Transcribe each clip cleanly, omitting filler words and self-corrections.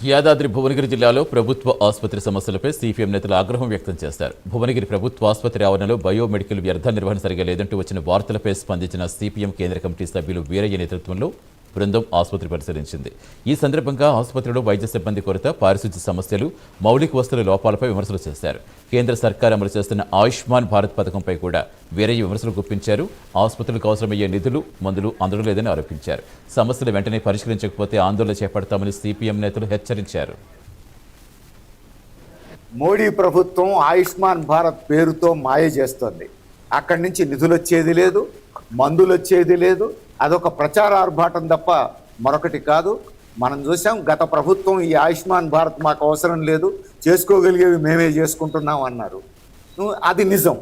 యాదాద్రి భువనగిరి జిల్లాలో ప్రభుత్వ ఆసుపత్రి సమస్యలపై సిపిఎం నేతలు ఆగ్రహం వ్యక్తం చేశారు. భువనగిరి ప్రభుత్వ ఆసుపత్రి ఆవరణలో బయోమెడికల్ వ్యర్థ నిర్వహణ సరిగా లేదంటూ వచ్చిన వార్తలపై స్పందించిన సిపిఎం కేంద్ర కమిటీ సభ్యులు వీరయ్య నేతృత్వంలో బృందం ఆసుపత్రి పరిశీలించింది. ఈ సందర్భంగా ఆసుపత్రిలో వైద్య సిబ్బంది కొరత, పారిశుద్ధ్య సమస్యలు, మౌలిక వసతుల లోపాలపై విమర్శలు చేశారు. కేంద్ర సర్కార్ అమలు చేస్తున్న ఆయుష్మాన్ భారత్ పథకంపై కూడా వీరయ్య విమర్శలు గుప్పించారు. ఆసుపత్రులకు అవసరమయ్యే నిధులు, మందులు అందడం లేదని ఆరోపించారు. సమస్యలు వెంటనే పరిష్కరించకపోతే ఆందోళన చేపడతామని సిపిఎం నేతలు హెచ్చరించారు. మోడీ ప్రభుత్వం ఆయుష్మాన్ భారత్ పేరుతో మాయ చేస్తోంది. అక్కడి నుంచి నిధులు వచ్చేది లేదు, మందులు వచ్చేది లేదు. అదొక ప్రచార ఆర్భాటం తప్ప మరొకటి కాదు. మనం చూసాం, గత ప్రభుత్వం ఈ ఆయుష్మాన్ భారత్ మాకు అవసరం లేదు, చేసుకోగలిగేవి మేమే చేసుకుంటున్నాం అన్నారు. అది నిజం.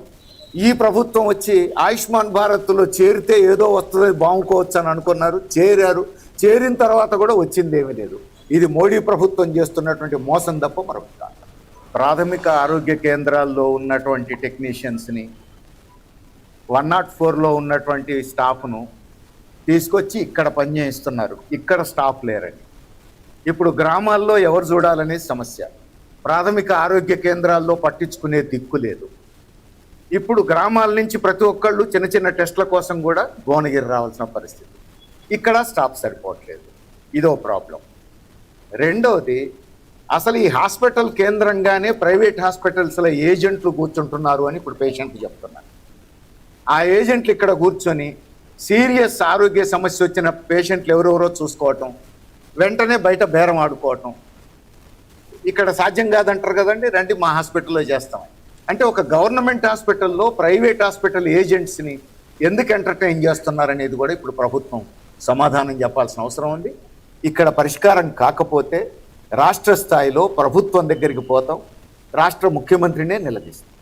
ఈ ప్రభుత్వం వచ్చి ఆయుష్మాన్ భారత్లో చేరితే ఏదో వస్తుంది, బాగుకోవచ్చు అని అనుకున్నారు, చేరారు. చేరిన తర్వాత కూడా వచ్చింది ఏమీ లేదు. ఇది మోడీ ప్రభుత్వం చేస్తున్నటువంటి మోసం తప్ప మరొకటి కాదు. ప్రాథమిక ఆరోగ్య కేంద్రాల్లో ఉన్నటువంటి టెక్నీషియన్స్ని, 104లో ఉన్నటువంటి స్టాఫ్ను తీసుకొచ్చి ఇక్కడ పనిచేయిస్తున్నారు. ఇక్కడ స్టాఫ్ లేరని. ఇప్పుడు గ్రామాల్లో ఎవరు చూడాలనే సమస్య. ప్రాథమిక ఆరోగ్య కేంద్రాల్లో పట్టించుకునే దిక్కు లేదు. ఇప్పుడు గ్రామాల నుంచి ప్రతి ఒక్కళ్ళు చిన్న చిన్న టెస్టుల కోసం కూడా భువనగిరి రావాల్సిన పరిస్థితి. ఇక్కడ స్టాఫ్ సరిపోవట్లేదు. ఇదో ప్రాబ్లం. రెండవది, అసలు ఈ హాస్పిటల్ కేంద్రంగానే ప్రైవేట్ హాస్పిటల్స్లో ఏజెంట్లు కూర్చుంటున్నారు అని ఇప్పుడు పేషెంట్లు చెప్తున్నారు. ఆ ఏజెంట్లు ఇక్కడ కూర్చొని సీరియస్ ఆరోగ్య సమస్య వచ్చిన పేషెంట్లు ఎవరెవరో చూసుకోవటం, వెంటనే బయట బేరం ఆడుకోవటం. ఇక్కడ సాధ్యం కాదంటారు కదండి, రండి మా హాస్పిటల్లో చేస్తాం అంటే ఒక గవర్నమెంట్ హాస్పిటల్లో ప్రైవేట్ హాస్పిటల్ ఏజెంట్స్ని ఎందుకు ఎంటర్టైన్ చేస్తున్నారనేది కూడా ఇప్పుడు ప్రభుత్వం సమాధానం చెప్పాల్సిన అవసరం ఉంది. ఇక్కడ పరిష్కారం కాకపోతే రాష్ట్ర స్థాయిలో ప్రభుత్వం దగ్గరికి పోతాం, రాష్ట్ర ముఖ్యమంత్రినే నిలదీస్తాం.